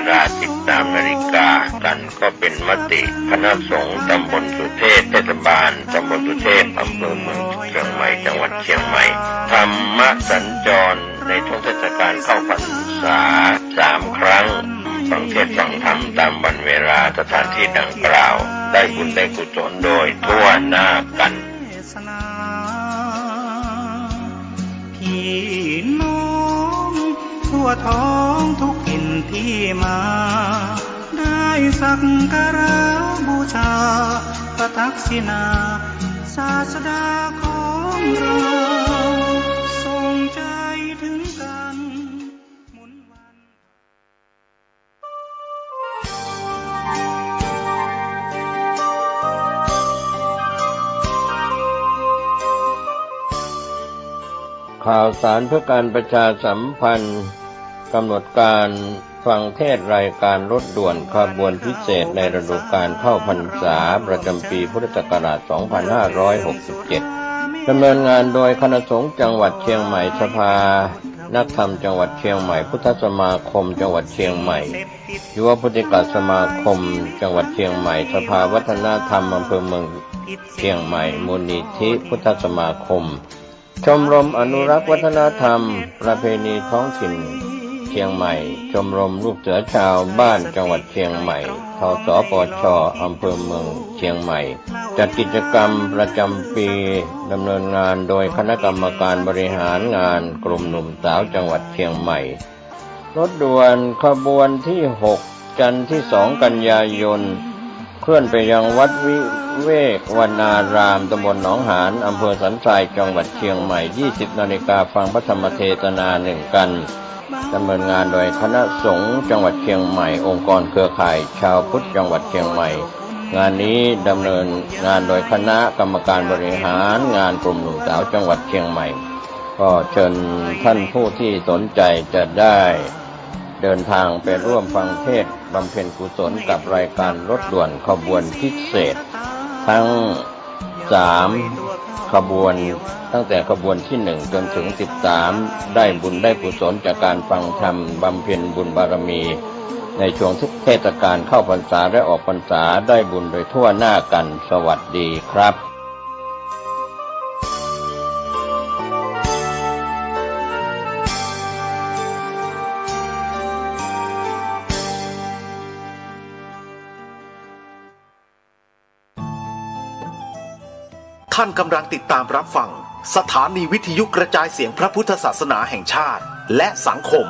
ลา 13 นาฬิกากันก็เป็นมติคณะสงฆ์ตำบลสุเทพเทศบาลตำบลสุเทพอำเภอเมืองเชียงใหม่จังหวัดเชียงใหม่ธรรมสัญจรในช่วงเทศกาลเข้าพรรษา3 ครั้งฟังเทศน์ฟังธรรมตามวันเวลาสถานที่ดังกล่าวได้บุญได้กุศลโดยทั่วหน้ากันพี่น้องทั่วท้องทุกถิ่นที่มาได้สักการะบูชาพระทักษิณาศาสดาของเราทรงใจถึงกันหมุนวันข่าวสารเพื่อการประชาสัมพันธ์กำหนดการฟังเทศรายการรถด่วนขบวนพิเศษในฤดูกาลเข้าพรรษาประจำปีพุทธศักราช 2567 ดำเนินงานโดยคณะสงฆ์จังหวัดเชียงใหม่สภานักธรรมจังหวัดเชียงใหม่พุทธสมาคมจังหวัดเชียงใหม่ยุวพุทธิกสมาคมจังหวัดเชียงใหม่สภาวัฒนธรรมอำเภอเมืองเชียงใหม่มูลนิธิพุทธสมาคมชมรมอนุรักษ์วัฒนธรรมประเพณีท้องถิ่นเชียงใหม่ชมรมลูกเสือชาวบ้านจังหวัดเชียงใหม่ทสปช.อำเภอเมืองเชียงใหม่จัดกิจกรรมประจำปีดำเนินงานโดยคณะกรรมการบริหารงานกลุ่มหนุ่มสาวจังหวัดเชียงใหม่รถด่วนขบวนที่ 6 จันทร์ที่ 2 กันยายนเคลื่อนไปยังวัดวิเวกวนารามตำบลหนองหานอำเภอสันทรายจังหวัดเชียงใหม่ 20 นาฬิกาฟังพระธรรมเทศนา1 กันดำเนินงานโดยคณะสงฆ์จังหวัดเชียงใหม่องค์กรเครือข่ายชาวพุทธจังหวัดเชียงใหม่งานนี้ดำเนินงานโดยคณะกรรมการบริหารงานกลุ่มหนุ่มสาวจังหวัดเชียงใหม่ก็เชิญท่านผู้ที่สนใจจะได้เดินทางไปร่วมฟังเทศน์บำเพ็ญกุศลกับรายการรถด่วนขบวนพิเศษทั้ง3 ขบวนตั้งแต่ขบวนที่ 1 จนถึง 13 ได้บุญได้กุศลจากการฟังธรรมบำเพ็ญบุญบารมีในช่วงเทศกาลเข้าพรรษาและออกพรรษาได้บุญโดยทั่วหน้ากันสวัสดีครับท่านกำลังติดตามรับฟังสถานีวิทยุกระจายเสียงพระพุทธศาสนาแห่งชาติและสังคม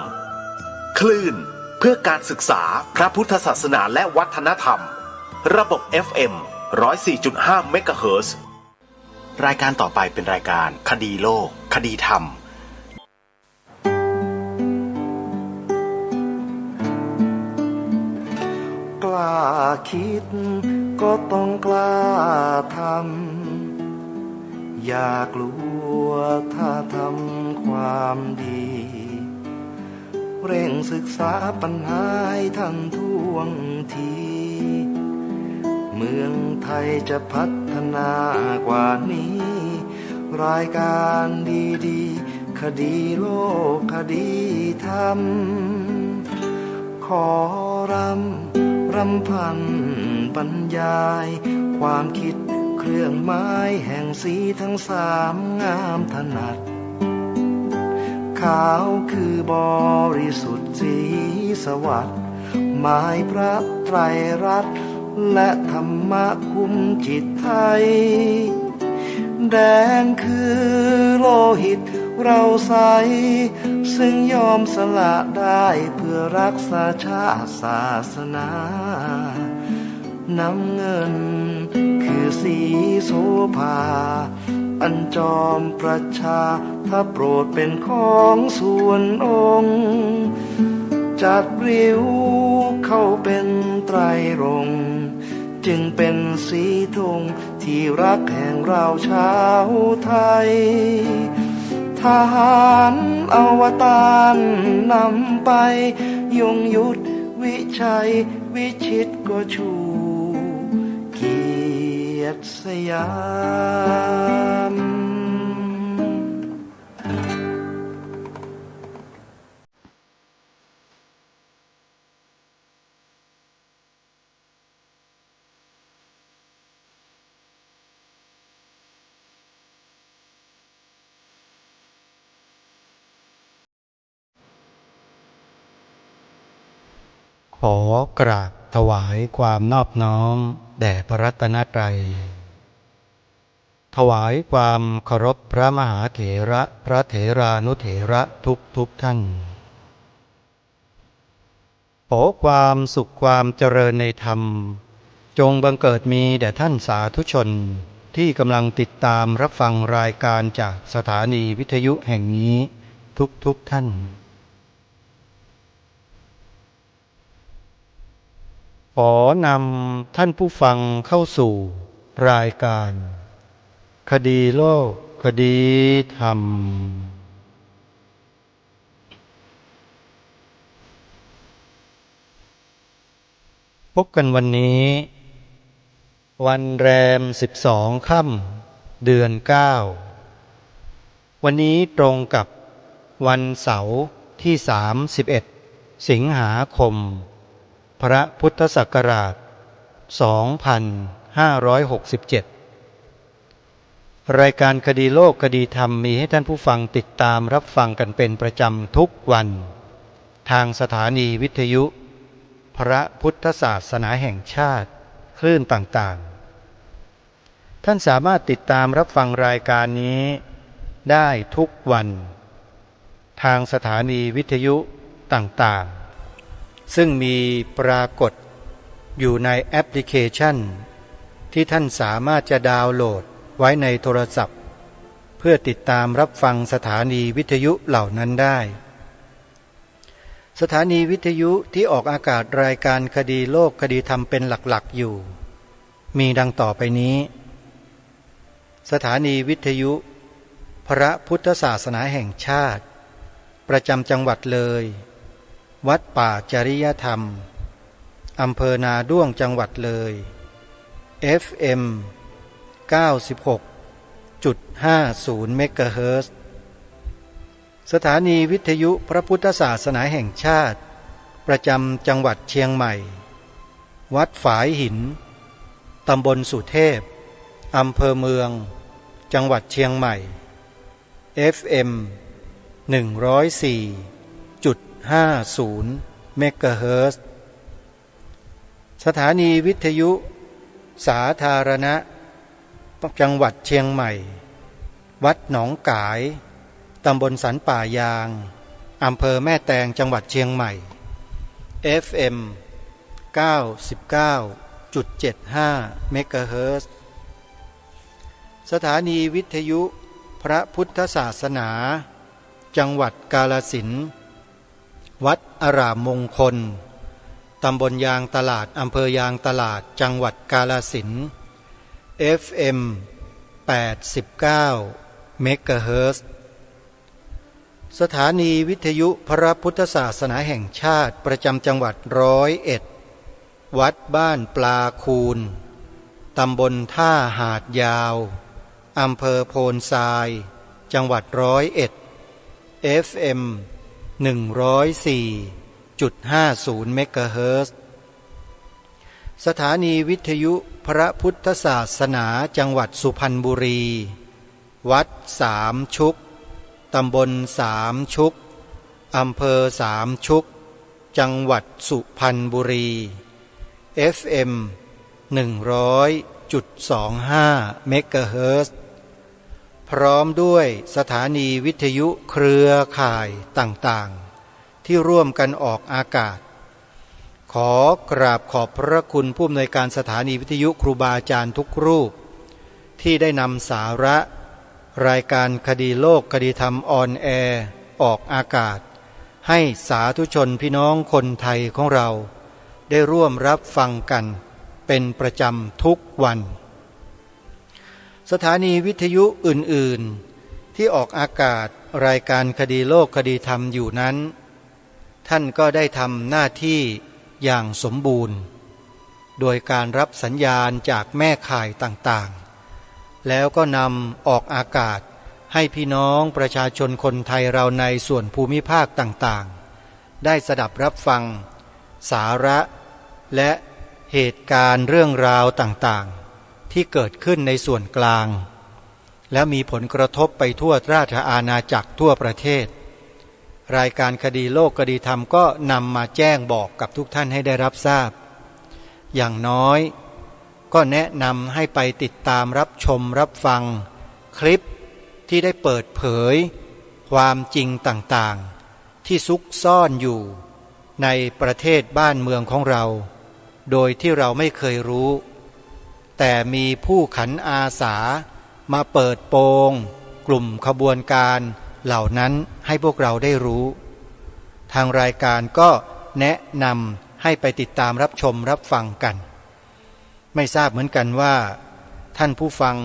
คลื่นเพื่อการศึกษาพระพุทธศาสนาและวัฒนธรรมระบบ FM 104.5 เมกะเฮิรตซ์รายการต่อไปเป็นรายการคดีโลกคดีธรรมกล้าคิดก็ต้องกล้าทำอย่ากลัวถ้าทำความดีเร่งศึกษาปัญหาให้ทันท่วงทีเมืองไทยจะพัฒนากว่านี้รายการดีๆคดีโลกคดีธรรมขอรำพันบรรยายความคิดเครื่องไม้แห่งสีทั้ง3งามถนัดขาวคือบริสุทธิ์สีสวัสดิ์หมายพระไตรรัตน์และธรรมะคุ้มจิตไทยแดงคือโลหิตเราใสซึ่งยอมสละได้เพื่อรักษาชาติศาสนาน้ำเงินคือสีโสภาอันจอมประชาถ้าโปรดเป็นของส่วนองค์จัดริ้วเข้าเป็นไตรรงค์จึงเป็นสีธงที่รักแห่งเราชาวไทยทหารอวตารนำไปยงยุทธวิชัยวิชิตก็ชูเกียรติสยาม อกราบถวายความนอบน้อมแด่พระรัตนตรัยถวายความเคารพพระมหาเถระพระเถรานุเถระทุกท่านขอความสุขความเจริญในธรรมจงบังเกิดมีแด่ท่านสาธุชนที่กำลังติดตามรับฟังรายการจากสถานีวิทยุแห่งนี้ทุกท่านขอนำท่านผู้ฟังเข้าสู่รายการคดีโลกคดีธรรมพบกันวันนี้วันแรม12 ค่ำเดือน 9วันนี้ตรงกับวันเสาร์ที่31 สิงหาคมพระพุทธศักราช 2567 รายการคดีโลกคดีธรรมมีให้ท่านผู้ฟังติดตามรับฟังกันเป็นประจำทุกวันทางสถานีวิทยุพระพุทธศาสนาแห่งชาติคลื่นต่างๆท่านสามารถติดตามรับฟังรายการนี้ได้ทุกวันทางสถานีวิทยุต่างๆซึ่งมีปรากฏอยู่ในแอปพลิเคชันที่ท่านสามารถจะดาวน์โหลดไว้ในโทรศัพท์เพื่อติดตามรับฟังสถานีวิทยุเหล่านั้นได้สถานีวิทยุที่ออกอากาศรายการคดีโลกคดีธรรมเป็นหลักๆอยู่มีดังต่อไปนี้สถานีวิทยุพระพุทธศาสนาแห่งชาติประจำจังหวัดเลยวัดป่าจริยธรรมอำเภอนาด้วงจังหวัดเลย FM 96.50 เมกะเฮิรตซ์สถานีวิทยุพระพุทธศาสนาแห่งชาติประจำจังหวัดเชียงใหม่วัดฝายหินตำบลสุเทพอำเภอเมืองจังหวัดเชียงใหม่ FM 104.50 เมกะเฮิรตซ์สถานีวิทยุสาธารณะจังหวัดเชียงใหม่วัดหนองกายตำบลสันป่ายางอำเภอแม่แตงจังหวัดเชียงใหม่ FM 99.75 เมกะเฮิรตซ์สถานีวิทยุพระพุทธศาสนาจังหวัดกาฬสินธุ์วัดอารามมงคลตำบลยางตลาดอำเภอยางตลาดจังหวัดกาฬสินธุ์ FM 89 เมกะเฮิรตซ์สถานีวิทยุพระพุทธศาสนาแห่งชาติประจำจังหวัด101วัดบ้านปลาคูนตำบลท่าหาดยาวอำเภอโพนทรายจังหวัด101 FM 104.50 เมกะเฮิรตซ์สถานีวิทยุพระพุทธศาสนาจังหวัดสุพรรณบุรีวัดสามชุกตำบลสามชุกอำเภอสามชุกจังหวัดสุพรรณบุรี FM 100.25 เมกะเฮิรตซ์พร้อมด้วยสถานีวิทยุเครือข่ายต่างๆที่ร่วมกันออกอากาศขอกราบขอบพระคุณผู้อำนวยการสถานีวิทยุครูบาอาจารย์ทุกรูปที่ได้นำสาระรายการคดีโลกคดีธรรมออนแอร์ออกอากาศให้สาธุชนพี่น้องคนไทยของเราได้ร่วมรับฟังกันเป็นประจำทุกวันสถานีวิทยุอื่นๆที่ออกอากาศรายการคดีโลกคดีธรรมอยู่นั้นท่านก็ได้ทำหน้าที่อย่างสมบูรณ์โดยการรับสัญญาณจากแม่ข่ายต่างๆแล้วก็นำออกอากาศให้พี่น้องประชาชนคนไทยเราในส่วนภูมิภาคต่างๆได้สดับรับฟังสาระและเหตุการณ์เรื่องราวต่างๆที่เกิดขึ้นในส่วนกลางและมีผลกระทบไปทั่วราชอาณาจักรทั่วประเทศ รายการคดีโลกคดีธรรมก็นำมาแจ้งบอกกับทุกท่านให้ได้รับทราบอย่างน้อยก็แนะนำให้ไปติดตามรับชมรับฟังคลิปที่ได้เปิดเผยความจริงต่างๆที่ซุกซ่อนอยู่ในประเทศบ้านเมืองของเราโดยที่เราไม่เคยรู้แต่มีผู้ขันอาสามาเปิดโปงกลุ่มขบวนการเหล่านั้นให้พวกเราได้รู้ทางรายการก็แนะนำให้ไปติดตามรับชมรับฟังกันไม่ทราบเหมือนกันว่าท่านผู้ฟัง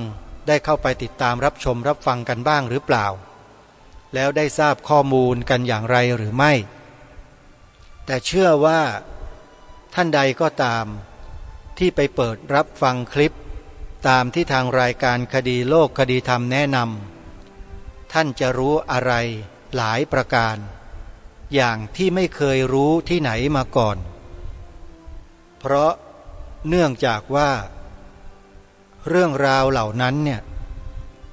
ได้เข้าไปติดตามรับชมรับฟังกันบ้างหรือเปล่าแล้วได้ทราบข้อมูลกันอย่างไรหรือไม่แต่เชื่อว่าท่านใดก็ตามที่ไปเปิดรับฟังคลิปตามที่ทางรายการคดีโลกคดีธรรมแนะนำท่านจะรู้อะไรหลายประการอย่างที่ไม่เคยรู้ที่ไหนมาก่อนเพราะเนื่องจากว่าเรื่องราวเหล่านั้นเนี่ย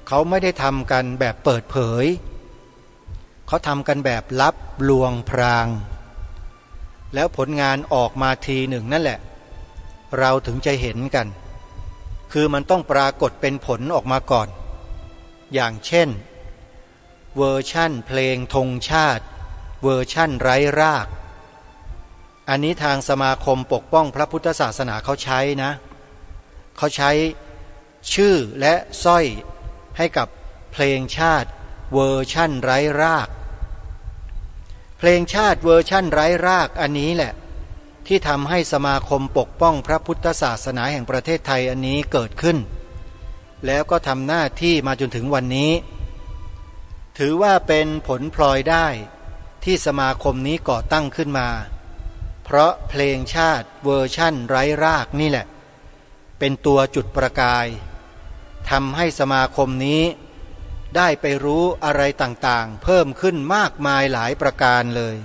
เขาไม่ได้ทำกันแบบเปิดเผยเขาทำกันแบบลับลวงพรางแล้วผลงานออกมาทีหนึ่งนั่นแหละเราถึงจะเห็นกันคือมันต้องปรากฏเป็นผลออกมาก่อนอย่างเช่นเวอร์ชั่นเพลงธงชาติเวอร์ชั่นไร้รากอันนี้ทางสมาคมปกป้องพระพุทธศาสนาเขาใช้นะเขาใช้ชื่อและสร้อยให้กับเพลงชาติเวอร์ชั่นไร้รากเพลงชาติเวอร์ชั่นไร้รากอันนี้แหละที่ทำให้สมาคมปกป้องพระพุทธศาสนาแห่งประเทศไทยอันนี้เกิดขึ้นแล้วก็ทำหน้าที่มาจนถึงวันนี้ถือว่าเป็นผลพลอยได้ที่สมาคมนี้ก่อตั้งขึ้นมาเพราะเพลงชาติเวอร์ชั่นไร้รากนี่แหละเป็นตัวจุดประกายทำให้สมาคมนี้ได้ไปรู้อะไรต่างๆเพิ่มขึ้นมากมายหลายประการเลย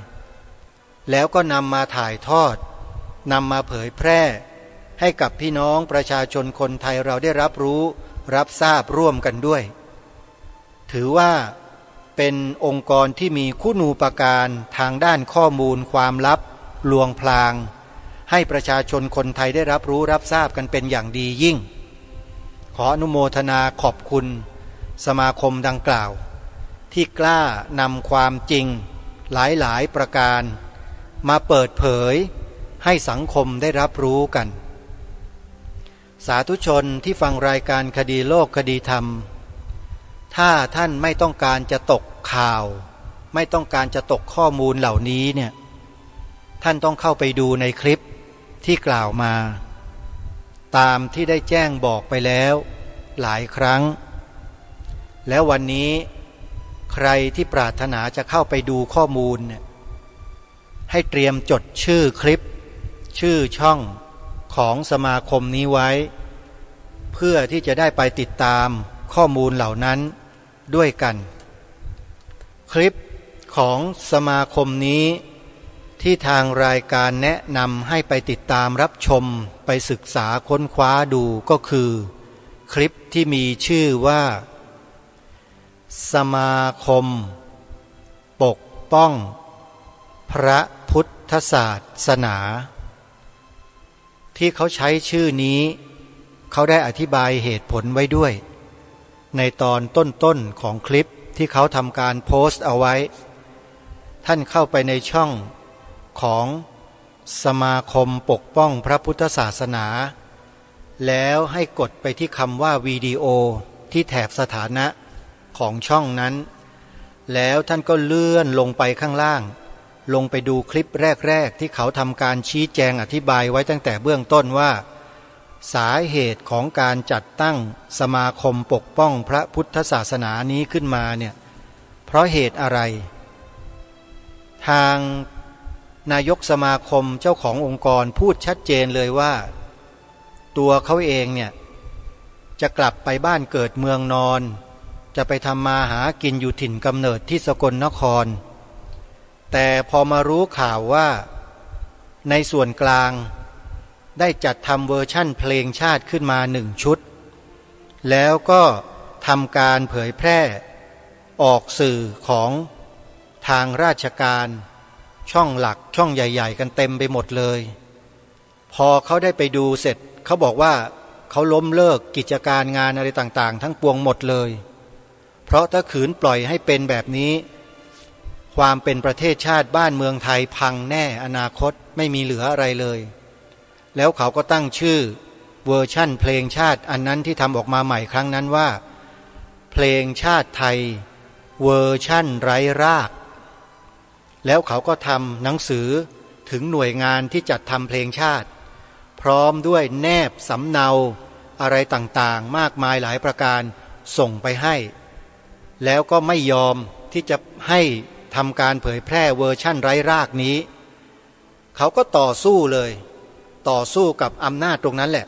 แล้วก็นำมาถ่ายทอดนำมาเผยแพร่ให้กับพี่น้องประชาชนคนไทยเราได้รับรู้รับทราบร่วมกันด้วยถือว่าเป็นองค์กรที่มีคุณูปการทางด้านข้อมูลความลับลวงพลางให้ประชาชนคนไทยได้รับรู้รับทราบกันเป็นอย่างดียิ่งขออนุโมทนาขอบคุณสมาคมดังกล่าวที่กล้านำความจริงหลายๆประการมาเปิดเผยให้สังคมได้รับรู้กันสาธุชนที่ฟังรายการคดีโลกคดีธรรมถ้าท่านไม่ต้องการจะตกข่าวไม่ต้องการจะตกข้อมูลเหล่านี้เนี่ยท่านต้องเข้าไปดูในคลิปที่กล่าวมาตามที่ได้แจ้งบอกไปแล้วหลายครั้งแล้ววันนี้ใครที่ปรารถนาจะเข้าไปดูข้อมูลเนี่ยให้เตรียมจดชื่อคลิปชื่อช่องของสมาคมนี้ไว้เพื่อที่จะได้ไปติดตามข้อมูลเหล่านั้นด้วยกันคลิปของสมาคมนี้ที่ทางรายการแนะนำให้ไปติดตามรับชมไปศึกษาค้นคว้าดูก็คือคลิปที่มีชื่อว่าสมาคมปกป้องพระพุทธศาสนาที่เขาใช้ชื่อนี้เขาได้อธิบายเหตุผลไว้ด้วยในตอนต้นๆของคลิปที่เขาทำการโพสต์เอาไว้ท่านเข้าไปในช่องของสมาคมปกป้องพระพุทธศาสนาแล้วให้กดไปที่คำว่าวิดีโอที่แถบสถานะของช่องนั้นแล้วท่านก็เลื่อนลงไปข้างล่างลงไปดูคลิปแรกๆที่เขาทำการชี้แจงอธิบายไว้ตั้งแต่เบื้องต้นว่าสาเหตุของการจัดตั้งสมาคมปกป้องพระพุทธศาสนานี้ขึ้นมาเนี่ยเพราะเหตุอะไรทางนายกสมาคมเจ้าขององค์กรพูดชัดเจนเลยว่าตัวเขาเองเนี่ยจะกลับไปบ้านเกิดเมืองนอนจะไปทำมาหากินอยู่ถิ่นกำเนิดที่สกลนครแต่พอมารู้ข่าวว่าในส่วนกลางได้จัดทำเวอร์ชั่นเพลงชาติขึ้นมา1 ชุดแล้วก็ทำการเผยแพร่ออกสื่อของ ทางราชการช่องหลักช่องใหญ่ๆกันเต็มไปหมดเลยพอเขาได้ไปดูเสร็จเขาบอกว่าเขาล้มเลิกกิจการงานอะไรต่างๆทั้งปวงหมดเลยเพราะถ้าขืนปล่อยให้เป็นแบบนี้ความเป็นประเทศชาติบ้านเมืองไทยพังแน่อนาคตไม่มีเหลืออะไรเลยแล้วเขาก็ตั้งชื่อเวอร์ชั่นเพลงชาติอันนั้นที่ทำออกมาใหม่ครั้งนั้นว่าเพลงชาติไทยเวอร์ชั่นไร้รากแล้วเขาก็ทำหนังสือถึงหน่วยงานที่จัดทำเพลงชาติพร้อมด้วยแนบสำเนาอะไรต่างๆมากมายหลายประการส่งไปให้แล้วก็ไม่ยอมที่จะให้ทำการเผยแพร่เวอร์ชั่นไร้รากนี้เขาก็ต่อสู้เลยต่อสู้กับอำนาจตรงนั้นแหละ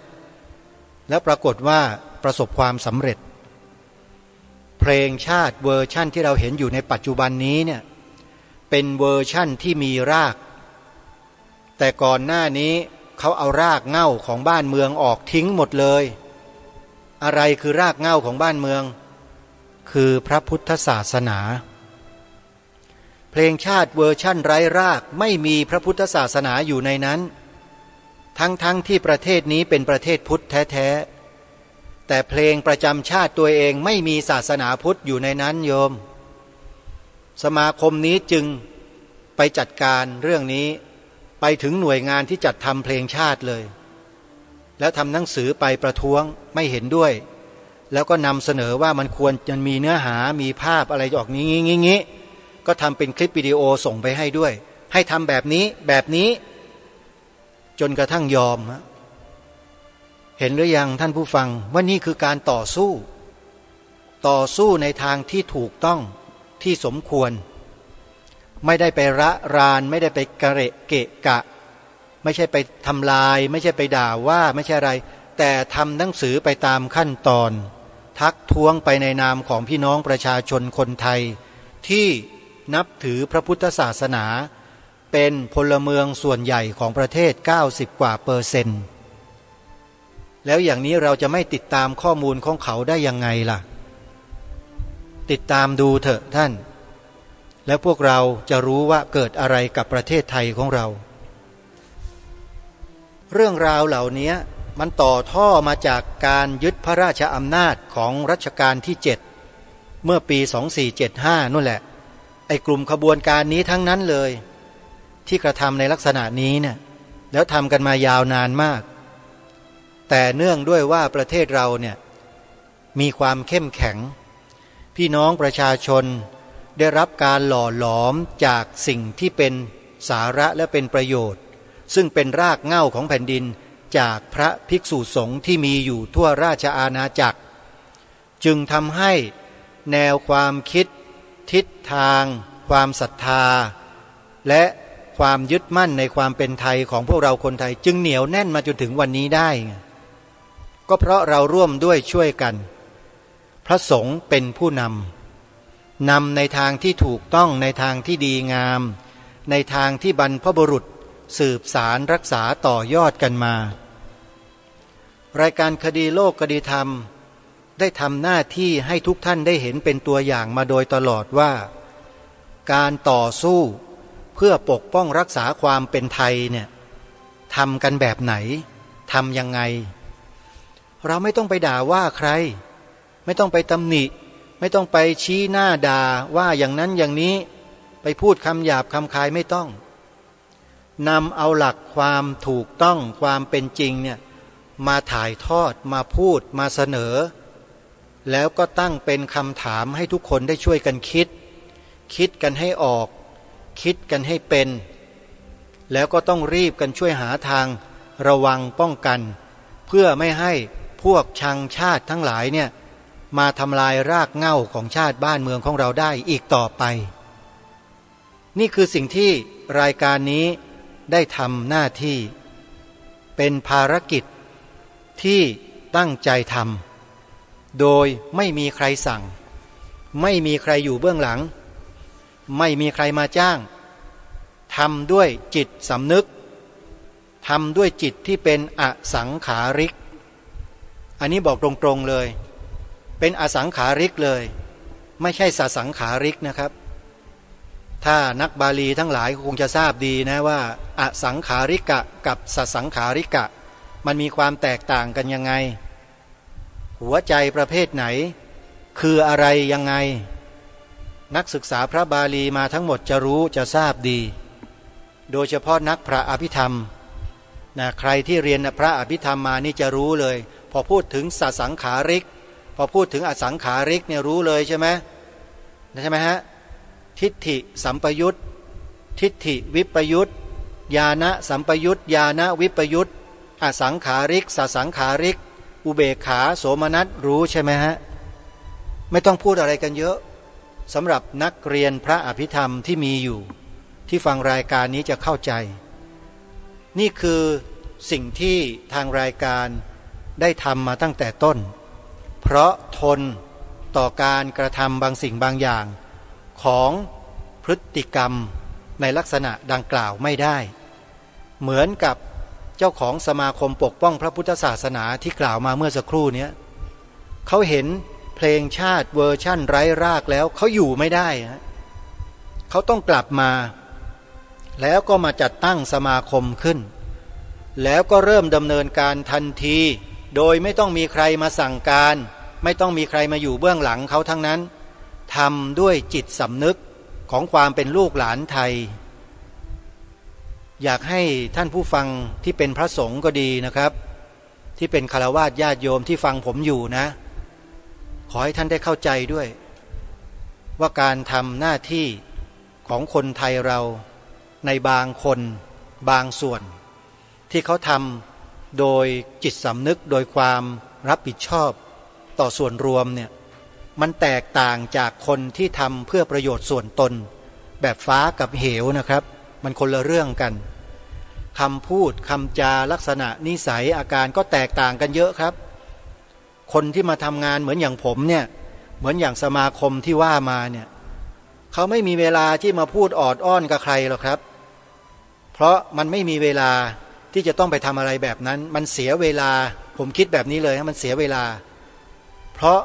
แล้วปรากฏว่าประสบความสำเร็จเพลงชาติเวอร์ชั่นที่เราเห็นอยู่ในปัจจุบันนี้เนี่ยเป็นเวอร์ชั่นที่มีรากแต่ก่อนหน้านี้เขาเอารากเหง้าของบ้านเมืองออกทิ้งหมดเลยอะไรคือรากเหง้าของบ้านเมืองคือพระพุทธศาสนาเพลงชาติเวอร์ชั่นไร้รากไม่มีพระพุทธศาสนาอยู่ในนั้นทั้งที่ประเทศนี้เป็นประเทศพุทธแท้ๆแต่เพลงประจำชาติตัวเองไม่มีศาสนาพุทธอยู่ในนั้นโยมสมาคมนี้จึงไปจัดการเรื่องนี้ไปถึงหน่วยงานที่จัดทำเพลงชาติเลยแล้วทำหนังสือไปประท้วงไม่เห็นด้วยแล้วก็นำเสนอว่ามันควรจะมีเนื้อหามีภาพอะไรออกงี้ก็ทำเป็นคลิปวิดีโอส่งไปให้ด้วยให้ทำแบบนี้จนกระทั่งยอมเห็นหรือยังท่านผู้ฟังว่านี่คือการต่อสู้ในทางที่ถูกต้องที่สมควรไม่ได้ไประรานไม่ได้ไปกระเกะกะไม่ใช่ไปทำลายไม่ใช่ไปด่าว่าไม่ใช่อะไรแต่ทำหนังสือไปตามขั้นตอนทักท้วงไปในนามของพี่น้องประชาชนคนไทยที่นับถือพระพุทธศาสนาเป็นพลเมืองส่วนใหญ่ของประเทศ90 กว่าเปอร์เซ็นต์แล้วอย่างนี้เราจะไม่ติดตามข้อมูลของเขาได้ยังไงล่ะติดตามดูเถอะท่านแล้วพวกเราจะรู้ว่าเกิดอะไรกับประเทศไทยของเราเรื่องราวเหล่านี้มันต่อท่อมาจากการยึดพระราชอำนาจของรัชกาลที่7เมื่อปี2475นู่นแหละไอ้กลุ่มขบวนการนี้ทั้งนั้นเลยที่กระทำในลักษณะนี้เนี่ยแล้วทำกันมายาวนานมากแต่เนื่องด้วยว่าประเทศเราเนี่ยมีความเข้มแข็งพี่น้องประชาชนได้รับการหล่อหลอมจากสิ่งที่เป็นสาระและเป็นประโยชน์ซึ่งเป็นรากเหง้าของแผ่นดินจากพระภิกษุสงฆ์ที่มีอยู่ทั่วราชอาณาจักรจึงทำให้แนวความคิดทิศทางความศรัทธาและความยึดมั่นในความเป็นไทยของพวกเราคนไทยจึงเหนียวแน่นมาจนถึงวันนี้ได้ก็เพราะเราร่วมด้วยช่วยกันพระสงฆ์เป็นผู้นำในทางที่ถูกต้องในทางที่ดีงามในทางที่บรรพบุรุษสืบสารรักษาต่อยอดกันมารายการคดีโลกคดีธรรมได้ทำหน้าที่ให้ทุกท่านได้เห็นเป็นตัวอย่างมาโดยตลอดว่าการต่อสู้เพื่อปกป้องรักษาความเป็นไทยเนี่ยทำกันแบบไหนทำยังไงเราไม่ต้องไปด่าว่าใครไม่ต้องไปตำหนิไม่ต้องไปชี้หน้าด่าว่าอย่างนั้นอย่างนี้ไปพูดคำหยาบคำคายไม่ต้องนำเอาหลักความถูกต้องความเป็นจริงเนี่ยมาถ่ายทอดมาพูดมาเสนอแล้วก็ตั้งเป็นคำถามให้ทุกคนได้ช่วยกันคิดกันให้ออกคิดกันให้เป็นแล้วก็ต้องรีบกันช่วยหาทางระวังป้องกันเพื่อไม่ให้พวกชังชาติทั้งหลายเนี่ยมาทำลายรากเหง้าของชาติบ้านเมืองของเราได้อีกต่อไปนี่คือสิ่งที่รายการนี้ได้ทำหน้าที่เป็นภารกิจที่ตั้งใจทำโดยไม่มีใครสั่งไม่มีใครอยู่เบื้องหลังไม่มีใครมาจ้างทำด้วยจิตสำนึกทำด้วยจิตที่เป็นอสังขาริกอันนี้บอกตรงๆเลยเป็นอสังขาริกเลยไม่ใช่สสังขาริกนะครับ ถ้านักบาลีทั้งหลายคงจะทราบดีนะว่าอสังขาริกะกับสสังขาริกะมันมีความแตกต่างกันยังไงหัวใจประเภทไหนคืออะไรยังไงนักศึกษาพระบาลีมาทั้งหมดจะรู้จะทราบดีโดยเฉพาะนักพระอภิธรรมนะใครที่เรียนพระอภิธรรมมานี่จะรู้เลยพอพูดถึงสสังขาริกพอพูดถึงอสังขาริกเนี่ยรู้เลยใช่ไหมฮะทิฏฐิสัมปยุตทิฏฐิวิปยุตญาณสัมปยุตญาณวิปยุตอสังขาริกสสังขาริกอุเบกขาโสมนัสรู้ใช่ไหมฮะไม่ต้องพูดอะไรกันเยอะสำหรับนักเรียนพระอภิธรรมที่มีอยู่ที่ฟังรายการนี้จะเข้าใจนี่คือสิ่งที่ทางรายการได้ทำมาตั้งแต่ต้นเพราะทนต่อการกระทำบางสิ่งบางอย่างของพฤติกรรมในลักษณะดังกล่าวไม่ได้เหมือนกับเจ้าของสมาคมปกป้องพระพุทธศาสนาที่กล่าวมาเมื่อสักครู่นี้เขาเห็นเพลงชาติเวอร์ชั่นไร้รากแล้วเขาอยู่ไม่ได้เขาต้องกลับมาแล้วก็มาจัดตั้งสมาคมขึ้นแล้วก็เริ่มดำเนินการทันทีโดยไม่ต้องมีใครมาสั่งการไม่ต้องมีใครมาอยู่เบื้องหลังเขาทั้งนั้นทำด้วยจิตสำนึกของความเป็นลูกหลานไทยอยากให้ท่านผู้ฟังที่เป็นพระสงฆ์ก็ดีนะครับที่เป็นฆราวาสญาติโยมที่ฟังผมอยู่นะขอให้ท่านได้เข้าใจด้วยว่าการทำหน้าที่ของคนไทยเราในบางคนบางส่วนที่เขาทำโดยจิตสำนึกโดยความรับผิดชอบต่อส่วนรวมเนี่ยมันแตกต่างจากคนที่ทำเพื่อประโยชน์ส่วนตนแบบฟ้ากับเหวนะครับมันคนละเรื่องกันคำพูดคำจาลักษณะนิสัยอาการก็แตกต่างกันเยอะครับคนที่มาทำงานเหมือนอย่างผมเนี่ยเหมือนอย่างสมาคมที่ว่ามาเนี่ยเขาไม่มีเวลาที่มาพูดออดอ้อนกับใครหรอกครับเพราะมันไม่มีเวลาที่จะต้องไปทำอะไรแบบนั้นมันเสียเวลาผมคิดแบบนี้เลยมันเสียเวลาเพราะ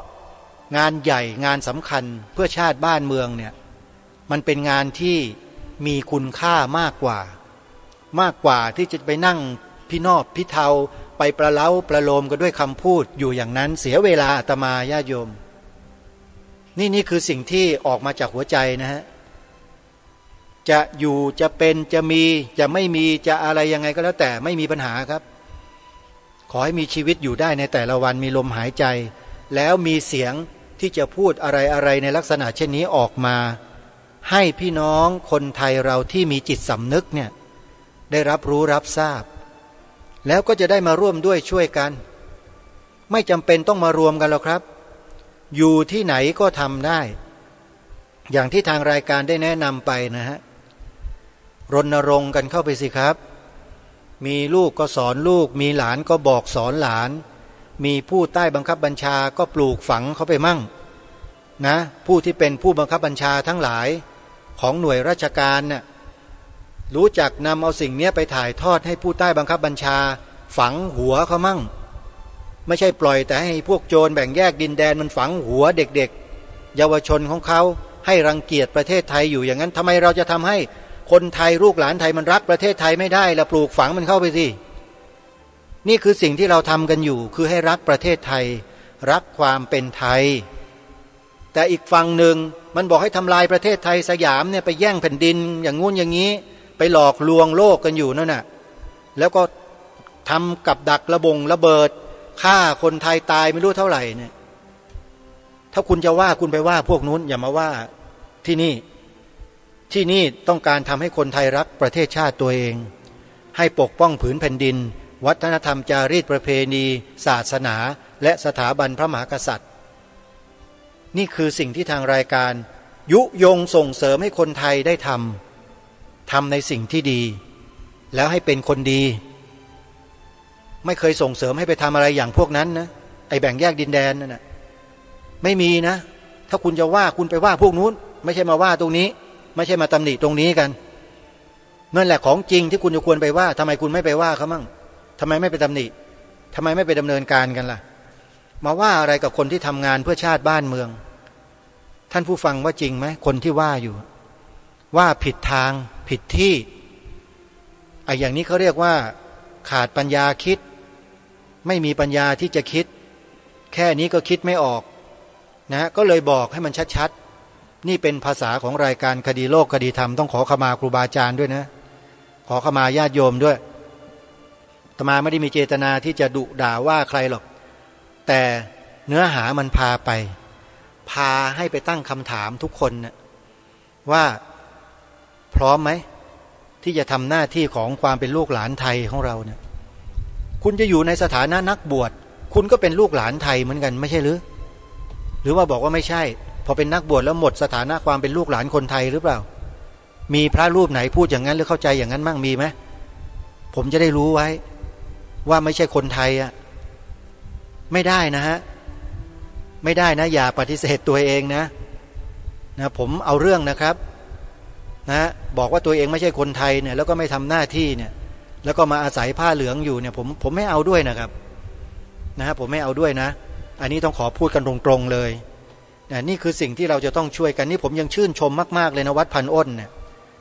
งานใหญ่งานสำคัญเพื่อชาติบ้านเมืองเนี่ยมันเป็นงานที่มีคุณค่ามากกว่าที่จะไปนั่งพี่นอบพี่เทาไปประเล้าประโลมกันด้วยคำพูดอยู่อย่างนั้นเสียเวลาอาตมาญาติโยมนี่คือสิ่งที่ออกมาจากหัวใจนะฮะจะอยู่จะเป็นจะมีจะไม่มีจะอะไรยังไงก็แล้วแต่ไม่มีปัญหาครับขอให้มีชีวิตอยู่ได้ในแต่ละวันมีลมหายใจแล้วมีเสียงที่จะพูดอะไรในลักษณะเช่นนี้ออกมาให้พี่น้องคนไทยเราที่มีจิตสำนึกเนี่ยได้รับรู้รับทราบแล้วก็จะได้มาร่วมด้วยช่วยกันไม่จำเป็นต้องมารวมกันหรอกครับอยู่ที่ไหนก็ทำได้อย่างที่ทางรายการได้แนะนำไปนะฮะรณรงค์กันเข้าไปสิครับมีลูกก็สอนลูกมีหลานก็บอกสอนหลานมีผู้ใต้บังคับบัญชาก็ปลูกฝังเขาไปมั่งนะผู้ที่เป็นผู้บังคับบัญชาทั้งหลายของหน่วยราชการน่ะรู้จักนำเอาสิ่งนี้ไปถ่ายทอดให้ผู้ใต้บังคับบัญชาฝังหัวเขามั่งไม่ใช่ปล่อยแต่ให้พวกโจรแบ่งแยกดินแดนมันฝังหัวเด็กๆเยาวชนของเขาให้รังเกียจประเทศไทยอยู่อย่างนั้นทำไมเราจะทำให้คนไทยลูกหลานไทยมันรักประเทศไทยไม่ได้ล่ะปลูกฝังมันเข้าไปสินี่คือสิ่งที่เราทำกันอยู่คือให้รักประเทศไทยรักความเป็นไทยแต่อีกฝั่งหนึ่งมันบอกให้ทำลายประเทศไทยสยามเนี่ยไปแย่งแผ่นดินอย่างงู้นอย่างนี้ไปหลอกลวงโลกกันอยู่นั่นน่ะแล้วก็ทำกับดักระเบิดฆ่าคนไทยตายไม่รู้เท่าไหร่เนี่ยถ้าคุณจะว่าคุณไปว่าพวกนู้นอย่ามาว่าที่นี่ต้องการทำให้คนไทยรักประเทศชาติตัวเองให้ปกป้องผืนแผ่นดินวัฒนธรรมจารีตประเพณีศาสนาและสถาบันพระมหากษัตริย์นี่คือสิ่งที่ทางรายการยุยงส่งเสริมให้คนไทยได้ทำในสิ่งที่ดีแล้วให้เป็นคนดีไม่เคยส่งเสริมให้ไปทำอะไรอย่างพวกนั้นนะไอ้แบ่งแยกดินแดนนั่นนะไม่มีนะถ้าคุณจะว่าคุณไปว่าพวกนู้นไม่ใช่มาว่าตรงนี้ไม่ใช่มาตำหนิตรงนี้กันนั่นแหละของจริงที่คุณจะควรไปว่าทำไมคุณไม่ไปว่าเขามั่งทำไมไม่ไปตำหนิทำไมไม่ไปดำเนินการกันล่ะมาว่าอะไรกับคนที่ทำงานเพื่อชาติบ้านเมืองท่านผู้ฟังว่าจริงไหมคนที่ว่าอยู่ ว่าผิดทางผิดที่อย่างนี้เขาเรียกว่าขาดปัญญาคิดไม่มีปัญญาที่จะคิดแค่นี้ก็คิดไม่ออกนะก็เลยบอกให้มันชัดๆนี่เป็นภาษาของรายการคดีโลกคดีธรรมต้องขอขมาครูบาอาจารย์ด้วยนะขอขมาญาติโยมด้วยอาตมาไม่ได้มีเจตนาที่จะดุด่าว่าใครหรอกแต่เนื้อหามันพาให้ไปตั้งคำถามทุกคนนะว่าพร้อมไหมที่จะทำหน้าที่ของความเป็นลูกหลานไทยของเราเนี่ยคุณจะอยู่ในสถานะนักบวชคุณก็เป็นลูกหลานไทยเหมือนกันไม่ใช่หรือว่าบอกว่าไม่ใช่พอเป็นนักบวชแล้วหมดสถานะความเป็นลูกหลานคนไทยหรือเปล่ามีพระรูปไหนพูดอย่างนั้นหรือเข้าใจอย่างนั้นมั่งมีไหมผมจะได้รู้ไว้ว่าไม่ใช่คนไทยอ่ะไม่ได้นะฮะไม่ได้นะอย่าปฏิเสธตัวเองนะผมเอาเรื่องนะครับนะบอกว่าตัวเองไม่ใช่คนไทยเนี่ยแล้วก็ไม่ทำหน้าที่เนี่ยแล้วก็มาอาศัยผ้าเหลืองอยู่เนี่ยผมไม่เอาด้วยนะครับผมไม่เอาด้วยนะอันนี้ต้องขอพูดกันตรงๆเลยนี่คือสิ่งที่เราจะต้องช่วยกันนี่ผมยังชื่นชมมากๆเลยนะวัดพันอ้นเนี่ย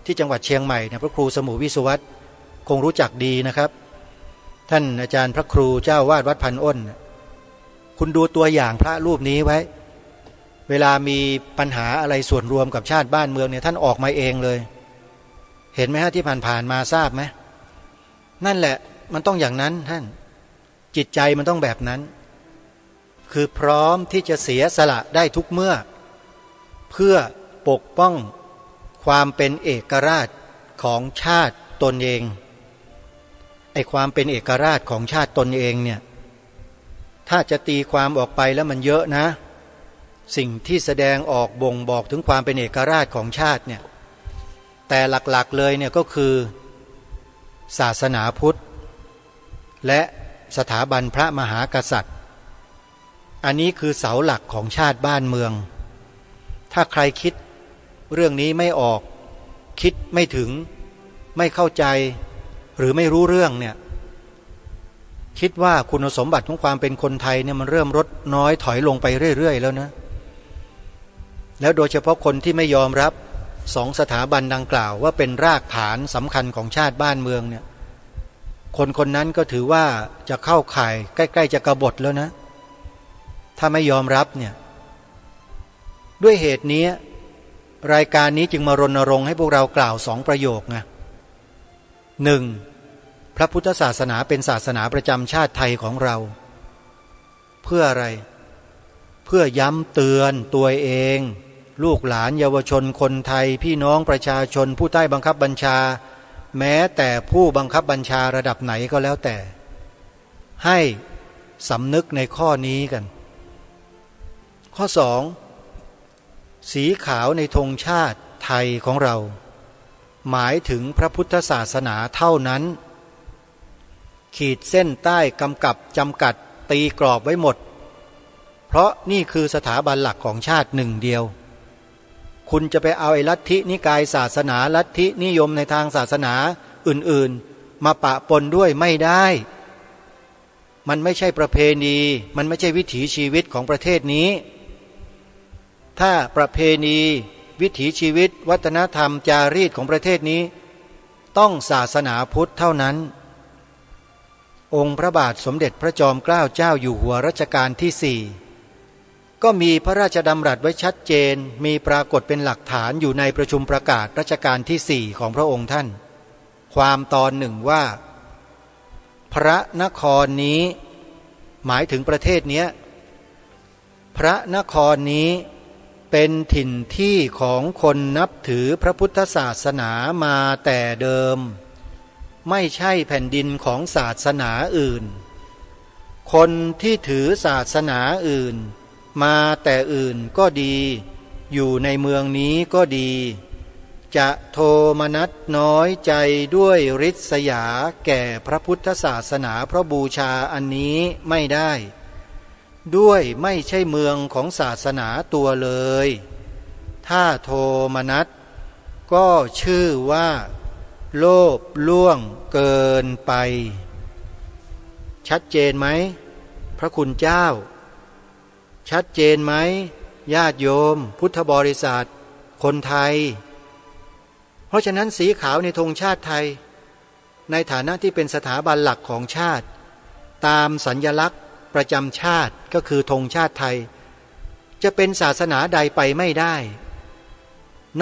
ที่จังหวัดเชียงใหม่เนี่ยพระครูสมุวิสุวัตรคงรู้จักดีนะครับท่านอาจารย์พระครูเจ้าวาดวัดพันอ้นคุณดูตัวอย่างพระรูปนี้ไว้เวลามีปัญหาอะไรส่วนรวมกับชาติบ้านเมืองเนี่ยท่านออกมาเองเลยเห็นไหมฮะที่ผ่านๆมาทราบไหมนั่นแหละมันต้องอย่างนั้นท่านจิตใจมันต้องแบบนั้นคือพร้อมที่จะเสียสละได้ทุกเมื่อเพื่อปกป้องความเป็นเอกราชของชาติตนเองความเป็นเอกราชของชาติตนเองเนี่ยถ้าจะตีความออกไปแล้วมันเยอะนะสิ่งที่แสดงออกบ่งบอกถึงความเป็นเอกราชของชาติเนี่ยแต่หลักๆเลยเนี่ยก็คือศาสนาพุทธและสถาบันพระมหากษัตริย์อันนี้คือเสาหลักของชาติบ้านเมืองถ้าใครคิดเรื่องนี้ไม่ออกคิดไม่ถึงไม่เข้าใจหรือไม่รู้เรื่องเนี่ยคิดว่าคุณสมบัติของความเป็นคนไทยเนี่ยมันเริ่มลดน้อยถอยลงไปเรื่อยๆแล้วนะแล้วโดยเฉพาะคนที่ไม่ยอมรับสองสถาบันดังกล่าวว่าเป็นรากฐานสำคัญของชาติบ้านเมืองเนี่ยคนนั้นก็ถือว่าจะเข้าข่ายใกล้ๆจะกบฏแล้วนะถ้าไม่ยอมรับเนี่ยด้วยเหตุนี้รายการนี้จึงมารณรงค์ให้พวกเรากล่าว2ประโยคไง1พระพุทธศาสนาเป็นศาสนาประจำชาติไทยของเราเพื่ออะไรเพื่อย้ำเตือนตัวเองลูกหลานเยาวชนคนไทยพี่น้องประชาชนผู้ใต้บังคับบัญชาแม้แต่ผู้บังคับบัญชาระดับไหนก็แล้วแต่ให้สำนึกในข้อนี้กันข้อ2สีขาวในธงชาติไทยของเราหมายถึงพระพุทธศาสนาเท่านั้นขีดเส้นใต้กำกับจำกัดตีกรอบไว้หมดเพราะนี่คือสถาบันหลักของชาติหนึ่งเดียวคุณจะไปเอาลัทธินิกายศาสนาลัทธินิยมในทางศาสนาอื่นๆมาปะปนด้วยไม่ได้มันไม่ใช่ประเพณีมันไม่ใช่วิถีชีวิตของประเทศนี้ถ้าประเพณีวิถีชีวิตวัฒนธรรมจารีตของประเทศนี้ต้องศาสนาพุทธเท่านั้นองค์พระบาทสมเด็จพระจอมเกล้าเจ้าอยู่หัวรัชกาลที่4ก็มีพระราชดำรัสไว้ชัดเจนมีปรากฏเป็นหลักฐานอยู่ในประชุมประกาศรัชกาลที่4ของพระองค์ท่านความตอนหนึ่งว่าพระนครนี้หมายถึงประเทศนี้พระนครนี้เป็นถิ่นที่ของคนนับถือพระพุทธศาสนามาแต่เดิมไม่ใช่แผ่นดินของศาสนาอื่นคนที่ถือศาสนาอื่นมาแต่อื่นก็ดีอยู่ในเมืองนี้ก็ดีจะโทมนัสน้อยใจด้วยริษยาแก่พระพุทธศาสนาเพราะบูชาอันนี้ไม่ได้ด้วยไม่ใช่เมืองของศาสนาตัวเลยถ้าโทมนัสก็ชื่อว่าโลภล่วงเกินไปชัดเจนไหมพระคุณเจ้าชัดเจนไหมญาติโยมพุทธบริษัทคนไทย เพราะฉะนั้นสีขาวในธงชาติไทยในฐานะที่เป็นสถาบันหลักของชาติตามสัญลักษณ์ประจำชาติก็คือธงชาติไทยจะเป็นศาสนาใดไปไม่ได้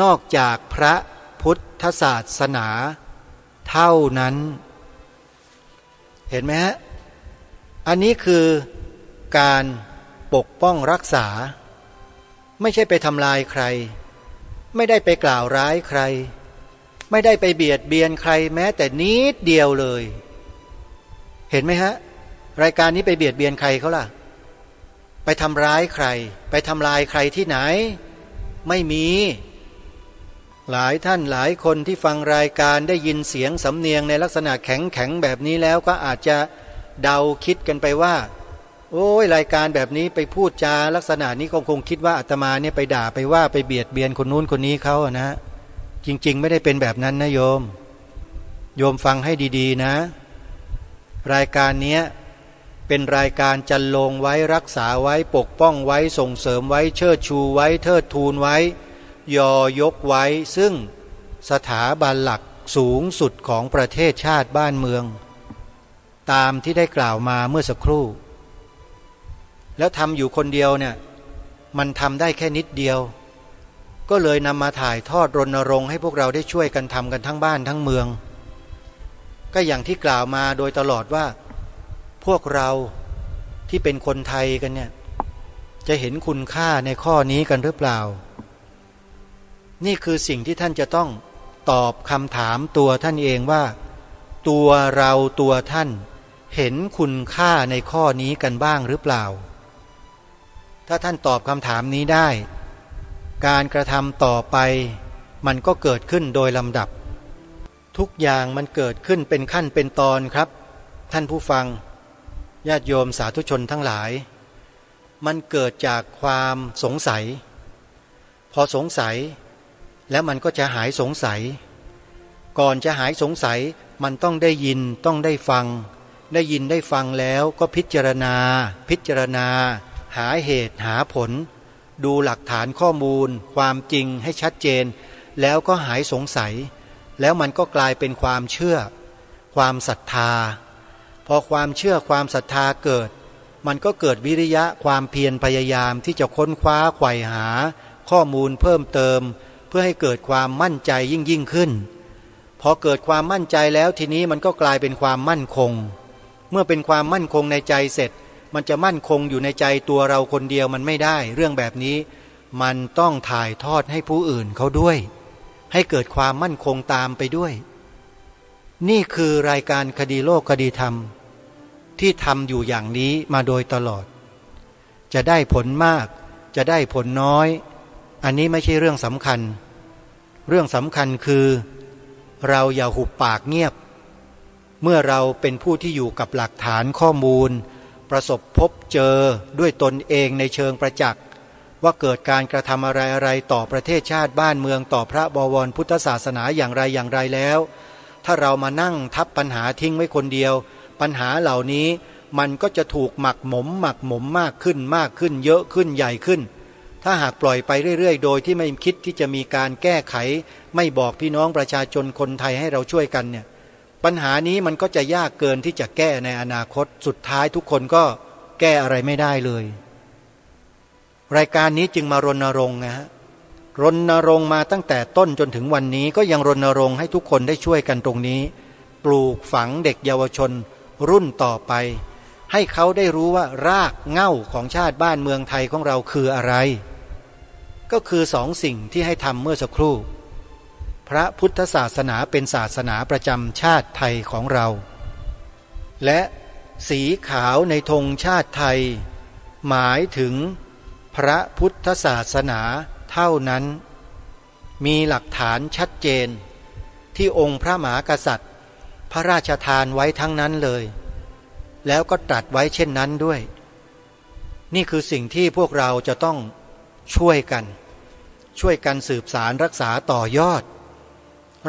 นอกจากพระพุทธศาสนาเท่านั้นเห็นไหมฮะอันนี้คือการปกป้องรักษาไม่ใช่ไปทำลายใครไม่ได้ไปกล่าวร้ายใครไม่ได้ไปเบียดเบียนใครแม้แต่นิดเดียวเลยเห็นไหมฮะรายการนี้ไปเบียดเบียนใครเขาล่ะไปทำร้ายใครไปทำลายใครที่ไหนไม่มีหลายท่านหลายคนที่ฟังรายการได้ยินเสียงสำเนียงในลักษณะแข็งแบบนี้แล้วก็อาจจะเดาคิดกันไปว่าโอ้ยรายการแบบนี้ไปพูดจาลักษณะนี้คงคิดว่าอาตมาเนี่ยไปด่าไปว่าไปเบียดเบียนคนนู้นคนนี้เขาอะนะจริงๆไม่ได้เป็นแบบนั้นนะโยมฟังให้ดีๆนะรายการนี้เป็นรายการจันลงไว้รักษาไว้ปกป้องไว้ส่งเสริมไว้เชิดชูไว้เทิดทูนไว้ยอยกไว้ซึ่งสถาบันหลักสูงสุดของประเทศชาติบ้านเมืองตามที่ได้กล่าวมาเมื่อสักครู่แล้วทำอยู่คนเดียวเนี่ยมันทำได้แค่นิดเดียวก็เลยนำมาถ่ายทอดรณรงค์ให้พวกเราได้ช่วยกันทำกันทั้งบ้านทั้งเมืองก็อย่างที่กล่าวมาโดยตลอดว่าพวกเราที่เป็นคนไทยกันเนี่ยจะเห็นคุณค่าในข้อนี้กันหรือเปล่านี่คือสิ่งที่ท่านจะต้องตอบคำถามตัวท่านเองว่าตัวเราตัวท่านเห็นคุณค่าในข้อนี้กันบ้างหรือเปล่าถ้าท่านตอบคำถามนี้ได้การกระทำต่อไปมันก็เกิดขึ้นโดยลำดับทุกอย่างมันเกิดขึ้นเป็นขั้นเป็นตอนครับท่านผู้ฟังญาติโยมสาธุชนทั้งหลายมันเกิดจากความสงสัยพอสงสัยแล้วมันก็จะหายสงสัยก่อนจะหายสงสัยมันต้องได้ยินต้องได้ฟังได้ยินได้ฟังแล้วก็พิจารณาหาเหตุหาผลดูหลักฐานข้อมูลความจริงให้ชัดเจนแล้วก็หายสงสัยแล้วมันก็กลายเป็นความเชื่อความศรัทธาพอความเชื่อความศรัทธาเกิดมันก็เกิดวิริยะความเพียรพยายามที่จะค้นคว้าไขว่หาข้อมูลเพิ่มเติมเพื่อให้เกิดความมั่นใจยิ่งขึ้นพอเกิดความมั่นใจแล้วทีนี้มันก็กลายเป็นความมั่นคงเมื่อเป็นความมั่นคงในใจเสร็จมันจะมั่นคงอยู่ในใจตัวเราคนเดียวมันไม่ได้เรื่องแบบนี้มันต้องถ่ายทอดให้ผู้อื่นเขาด้วยให้เกิดความมั่นคงตามไปด้วยนี่คือรายการคดีโลกคดีธรรมที่ทำอยู่อย่างนี้มาโดยตลอดจะได้ผลมากจะได้ผลน้อยอันนี้ไม่ใช่เรื่องสำคัญเรื่องสำคัญคือเราอย่าหุบปากเงียบเมื่อเราเป็นผู้ที่อยู่กับหลักฐานข้อมูลประสบพบเจอด้วยตนเองในเชิงประจักษ์ว่าเกิดการกระทำอะไรต่อประเทศชาติบ้านเมืองต่อพระบวรพุทธศาสนาอย่างไรแล้วถ้าเรามานั่งทับปัญหาทิ้งไว้คนเดียวปัญหาเหล่านี้มันก็จะถูกหมักหมมมากขึ้นเยอะขึ้นใหญ่ขึ้นถ้าหากปล่อยไปเรื่อยๆโดยที่ไม่คิดที่จะมีการแก้ไขไม่บอกพี่น้องประชาชนคนไทยให้เราช่วยกันเนี่ยปัญหานี้มันก็จะยากเกินที่จะแก้ในอนาคตสุดท้ายทุกคนก็แก้อะไรไม่ได้เลยรายการนี้จึงมารณรงค์นะฮะรณรงค์มาตั้งแต่ต้นจนถึงวันนี้ก็ยังรณรงค์ให้ทุกคนได้ช่วยกันตรงนี้ปลูกฝังเด็กเยาวชนรุ่นต่อไปให้เขาได้รู้ว่ารากเหง้าของชาติบ้านเมืองไทยของเราคืออะไรก็คือสองสิ่งที่ให้ทำเมื่อสักครู่พระพุทธศาสนาเป็นศาสนาประจำชาติไทยของเราและสีขาวในธงชาติไทยหมายถึงพระพุทธศาสนาเท่านั้นมีหลักฐานชัดเจนที่องค์พระมหากษัตริย์พระราชทานไว้ทั้งนั้นเลยแล้วก็ตรัสไว้เช่นนั้นด้วยนี่คือสิ่งที่พวกเราจะต้องช่วยกันสืบสารรักษาต่อยอด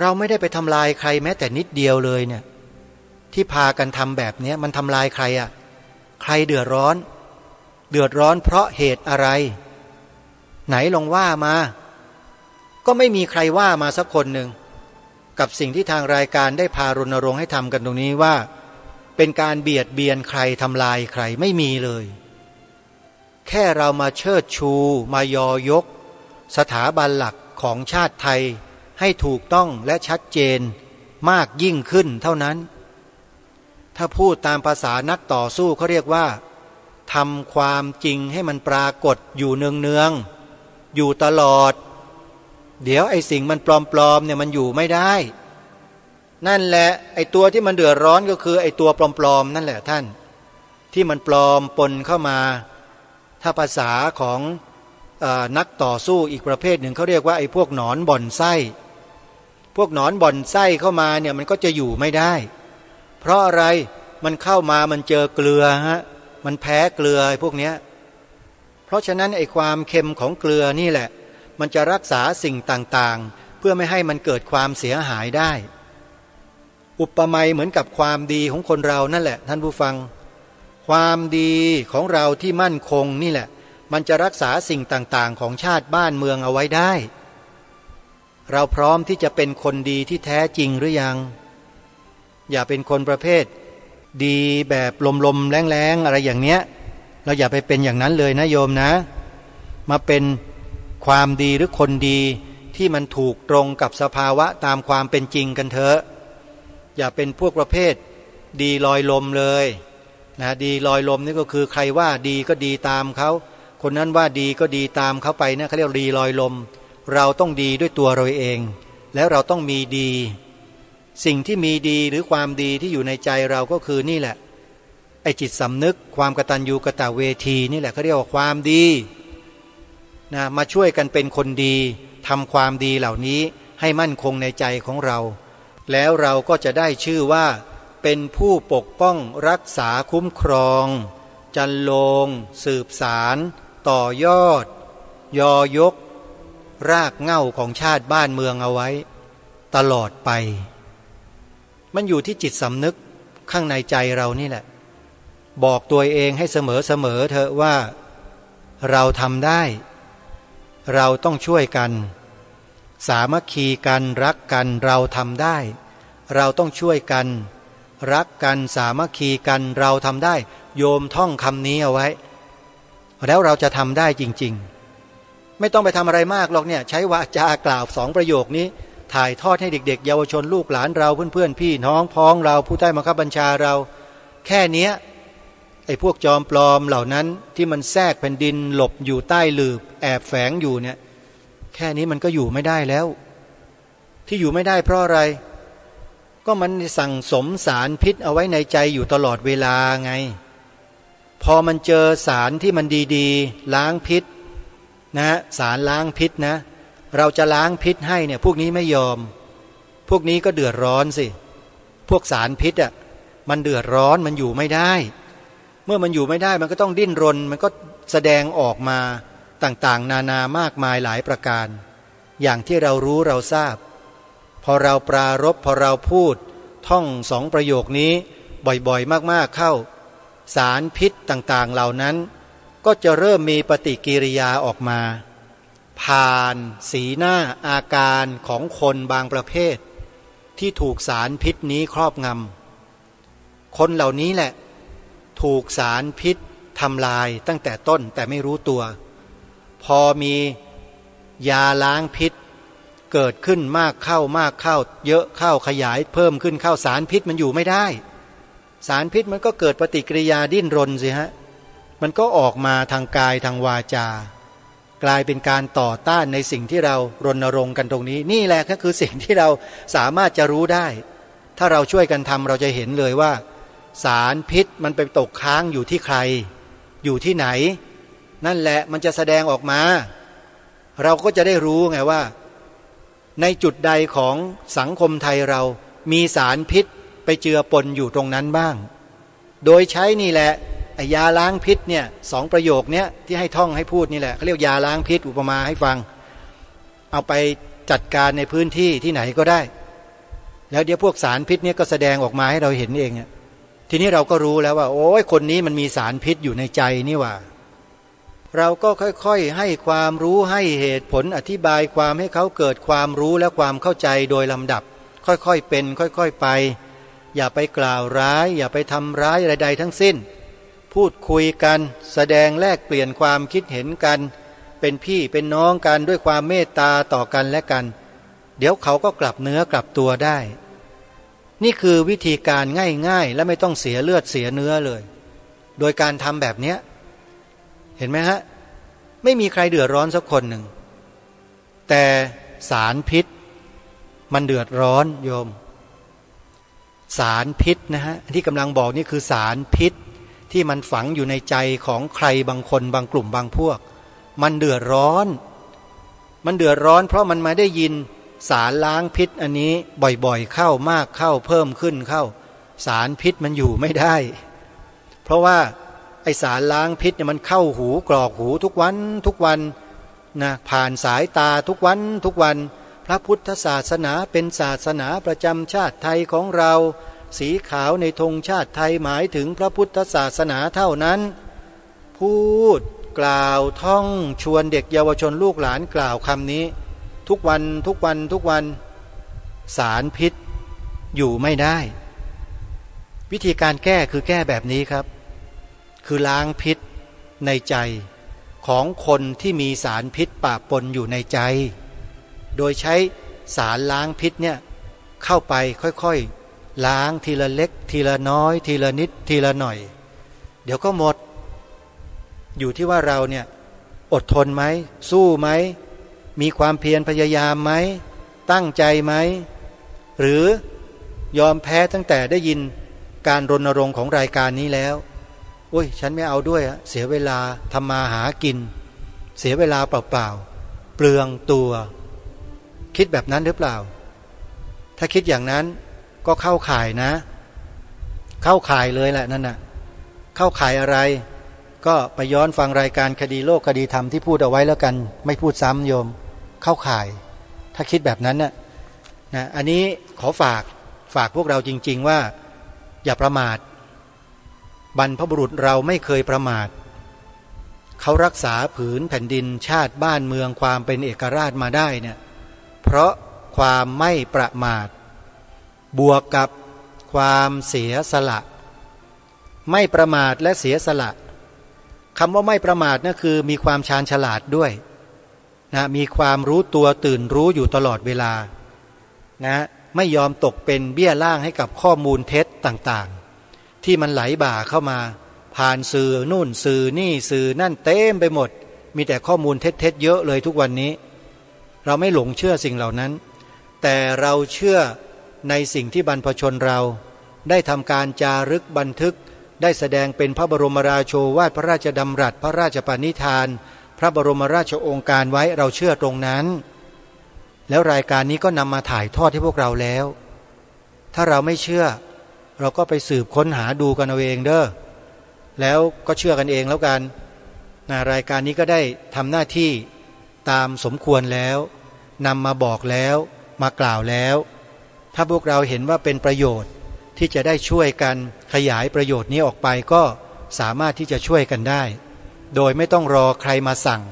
เราไม่ได้ไปทำลายใครแม้แต่นิดเดียวเลยเนี่ยที่พากันทำแบบนี้มันทำลายใครอ่ะใครเดือดร้อนเพราะเหตุอะไรไหนลองว่ามาก็ไม่มีใครว่ามาสักคนหนึ่ง กับสิ่งที่ทางรายการได้พารณรงค์ให้ทำกันตรงนี้ว่าเป็นการเบียดเบียนใครทำลายใครไม่มีเลยแค่เรามาเชิดชูมายอยกสถาบันหลักของชาติไทยให้ถูกต้องและชัดเจนมากยิ่งขึ้นเท่านั้นถ้าพูดตามภาษานักต่อสู้เขาเรียกว่าทำความจริงให้มันปรากฏอยู่เนืองๆอยู่ตลอดเดี๋ยวไอ้สิ่งมันปลอมๆเนี่ยมันอยู่ไม่ได้นั่นแหละไอ้ตัวที่มันเดือดร้อนก็คือไอ้ตัวปลอมๆนั่นแหละท่านที่มันปลอมปนเข้ามาถ้าภาษาของนักต่อสู้อีกประเภทหนึ่งเขาเรียกว่าไอ้พวกหนอนบ่อนไส้พวกหนอนบ่อนไส้เข้ามาเนี่ยมันก็จะอยู่ไม่ได้เพราะอะไรมันเข้ามามันเจอเกลือฮะมันแพ้เกลือไอ้พวกเนี้ยเพราะฉะนั้นไอ้ความเค็มของเกลือนี่แหละมันจะรักษาสิ่งต่างๆเพื่อไม่ให้มันเกิดความเสียหายได้อุปมาเหมือนกับความดีของคนเรานั่นแหละท่านผู้ฟังความดีของเราที่มั่นคงนี่แหละมันจะรักษาสิ่งต่างๆของชาติบ้านเมืองเอาไว้ได้เราพร้อมที่จะเป็นคนดีที่แท้จริงหรือยังอย่าเป็นคนประเภทดีแบบลมๆแรงๆอะไรอย่างเนี้ยเราอย่าไปเป็นอย่างนั้นเลยนะโยมนะมาเป็นความดีหรือคนดีที่มันถูกตรงกับสภาวะตามความเป็นจริงกันเถอะอย่าเป็นพวกประเภทดีลอยลมเลยนะดีลอยลมนี่ก็คือใครว่าดีก็ดีตามเขาคนนั้นว่าดีก็ดีตามเขาไปนะเขาเรียกดีลอยลมเราต้องดีด้วยตัวเราเองแล้วเราต้องมีดีสิ่งที่มีดีหรือความดีที่อยู่ในใจเราก็คือนี่แหละไอ้จิตสำนึกความกตัญญูกตเวทีนี่แหละเขาเรียกว่าความดีนะมาช่วยกันเป็นคนดีทำความดีเหล่านี้ให้มั่นคงในใจของเราแล้วเราก็จะได้ชื่อว่าเป็นผู้ปกป้องรักษาคุ้มครองจันโลงสืบสารต่อยอดยอยกรากเหง้าของชาติบ้านเมืองเอาไว้ตลอดไปมันอยู่ที่จิตสำนึกข้างในใจเรานี่แหละบอกตัวเองให้เสมอเถอะว่าเราทำได้เราต้องช่วยกันสามัคคีกันรักกันเราทำได้เราต้องช่วยกันรักกันสามัคคีกันเราทำได้โยมท่องคำนี้เอาไว้แล้วเราจะทำได้จริงๆไม่ต้องไปทำอะไรมากหรอกเนี่ยใช้วาจากล่าว2ประโยคนี้ถ่ายทอดให้เด็กๆเยาวชนลูกหลานเราเพื่อนๆพี่น้องพ้องเราผู้ใต้บังคับบัญชาเราแค่เนี้ยไอ้พวกจอมปลอมเหล่านั้นที่มันแทรกแผ่นดินหลบอยู่ใต้หลืบแอบแฝงอยู่เนี่ยแค่นี้มันก็อยู่ไม่ได้แล้วที่อยู่ไม่ได้เพราะอะไรก็มันสั่งสมสารพิษเอาไว้ในใจอยู่ตลอดเวลาไงพอมันเจอสารที่มันดีๆล้างพิษนะสารล้างพิษนะเราจะล้างพิษให้เนี่ยพวกนี้ไม่ยอมพวกนี้ก็เดือดร้อนสิพวกสารพิษอ่ะมันเดือดร้อนมันอยู่ไม่ได้เมื่อมันอยู่ไม่ได้มันก็ต้องดิ้นรนมันก็แสดงออกมาต่างๆนานามากมายหลายประการอย่างที่เรารู้เราทราบพอเราปรารภพอเราพูดท่อง2ประโยคนี้บ่อยๆมากๆเข้าสารพิษต่างๆเหล่านั้นก็จะเริ่มมีปฏิกิริยาออกมาผ่านสีหน้าอาการของคนบางประเภทที่ถูกสารพิษนี้ครอบงำคนเหล่านี้แหละถูกสารพิษทำลายตั้งแต่ต้นแต่ไม่รู้ตัวพอมียาล้างพิษเกิดขึ้นมากเข้าเยอะเข้าขยายเพิ่มขึ้นเข้าสารพิษมันอยู่ไม่ได้สารพิษมันก็เกิดปฏิกิริยาดิ้นรนสิฮะมันก็ออกมาทางกายทางวาจากลายเป็นการต่อต้านในสิ่งที่เรารณรงค์กันตรงนี้นี่แหละก็คือสิ่งที่เราสามารถจะรู้ได้ถ้าเราช่วยกันทำเราจะเห็นเลยว่าสารพิษมันไปตกค้างอยู่ที่ใครอยู่ที่ไหนนั่นแหละมันจะแสดงออกมาเราก็จะได้รู้ไงว่าในจุดใดของสังคมไทยเรามีสารพิษไปเจือปนอยู่ตรงนั้นบ้างโดยใช้นี่แหละยาล้างพิษเนี่ย2ประโยคเนี้ยที่ให้ท่องให้พูดนี่แหละเขาเรียกยาล้างพิษอุปมาให้ฟังเอาไปจัดการในพื้นที่ที่ไหนก็ได้แล้วเดี๋ยวพวกสารพิษเนี่ยก็แสดงออกมาให้เราเห็นเองทีนี้เราก็รู้แล้วว่าโอ้ยคนนี้มันมีสารพิษอยู่ในใจนี่ว่าเราก็ค่อยๆให้ความรู้ให้เหตุผลอธิบายความให้เขาเกิดความรู้และความเข้าใจโดยลำดับ ค่อยๆเป็นค่อยๆไปอย่าไปกล่าวร้ายอย่าไปทำร้ายใดๆทั้งสิ้นพูดคุยกันแสดงแลกเปลี่ยนความคิดเห็นกันเป็นพี่เป็นน้องกันด้วยความเมตตาต่อกันและกันเดี๋ยวเขาก็กลับเนื้อกลับตัวได้นี่คือวิธีการง่ายๆและไม่ต้องเสียเลือดเสียเนื้อเลยโดยการทำแบบนี้เห็นไหมฮะไม่มีใครเดือดร้อนสักคนหนึ่งแต่สารพิษมันเดือดร้อนโยมสารพิษนะฮะที่กำลังบอกนี่คือสารพิษที่มันฝังอยู่ในใจของใครบางคนบางกลุ่มบางพวกมันเดือดร้อนเพราะมันมาได้ยินสารล้างพิษอันนี้บ่อยๆเข้ามากเข้าเพิ่มขึ้นเข้าสารพิษมันอยู่ไม่ได้เพราะว่าไอสารล้างพิษเนี่ยมันเข้าหูกรอกหูทุกวันนะผ่านสายตาทุกวันพระพุทธศาสนาเป็นศาสนาประจำชาติไทยของเราสีขาวในธงชาติไทยหมายถึงพระพุทธศาสนาเท่านั้นพูดกล่าวท่องชวนเด็กเยาวชนลูกหลานกล่าวคำนี้ทุกวันสารพิษอยู่ไม่ได้วิธีการแก้คือแก้แบบนี้ครับคือล้างพิษในใจของคนที่มีสารพิษปะปนอยู่ในใจโดยใช้สารล้างพิษเนี่ยเข้าไปค่อยๆล้างทีละเล็กทีละน้อยทีละนิดทีละหน่อยเดี๋ยวก็หมดอยู่ที่ว่าเราเนี่ยอดทนไหมสู้ไหมมีความเพียรพยายามไหมตั้งใจไหมหรือยอมแพ้ตั้งแต่ได้ยินการรณรงค์ของรายการนี้แล้วโอ้ยฉันไม่เอาด้วยเสียเวลาทำมาหากินเสียเวลาเปล่าๆเปลืองตัวคิดแบบนั้นหรือเปล่าถ้าคิดอย่างนั้นก็เข้าข่ายนะเข้าข่ายเลยแหละนั่นน่ะเข้าข่ายอะไรก็ไปย้อนฟังรายการคดีโลกคดีธรรมที่พูดเอาไว้แล้วกันไม่พูดซ้ำโยมเข้าข่ายถ้าคิดแบบนั้นน่ะนะอันนี้ขอฝากพวกเราจริงๆว่าอย่าประมาทบรรพบุรุษเราไม่เคยประมาทเขารักษาผืนแผ่นดินชาติบ้านเมืองความเป็นเอกราชมาได้เนี่ยเพราะความไม่ประมาทบวกกับความเสียสละไม่ประมาทและเสียสละคำว่าไม่ประมาทนั่นคือมีความชาญฉลาดด้วยนะมีความรู้ตัวตื่นรู้อยู่ตลอดเวลานะไม่ยอมตกเป็นเบี้ยล่างให้กับข้อมูลเท็จต่างๆที่มันไหลบ่าเข้ามาผ่านสื่อนู่นสื่อนี่สื่อนั่นเต็มไปหมดมีแต่ข้อมูลเท็จเยอะเลยทุกวันนี้เราไม่หลงเชื่อสิ่งเหล่านั้นแต่เราเชื่อในสิ่งที่บรรพชนเราได้ทำการจารึกบันทึกได้แสดงเป็นพระบรมราโชวาทพระราชดำรัสพระราชปณิธานพระบรมราชโองการไว้เราเชื่อตรงนั้นแล้วรายการนี้ก็นำมาถ่ายทอดให้พวกเราแล้วถ้าเราไม่เชื่อเราก็ไปสืบค้นหาดูกันเอาเองเด้อแล้วก็เชื่อกันเองแล้วกันรายการนี้ก็ได้ทำหน้าที่ตามสมควรแล้วนำมาบอกแล้วมากล่าวแล้วถ้าพวกเราเห็นว่าเป็นประโยชน์ที่จะได้ช่วยกันขยายประโยชน์นี้ออกไปก็สามารถที่จะช่วยกันได้โดยไม่ต้องรอใครมาสั่ง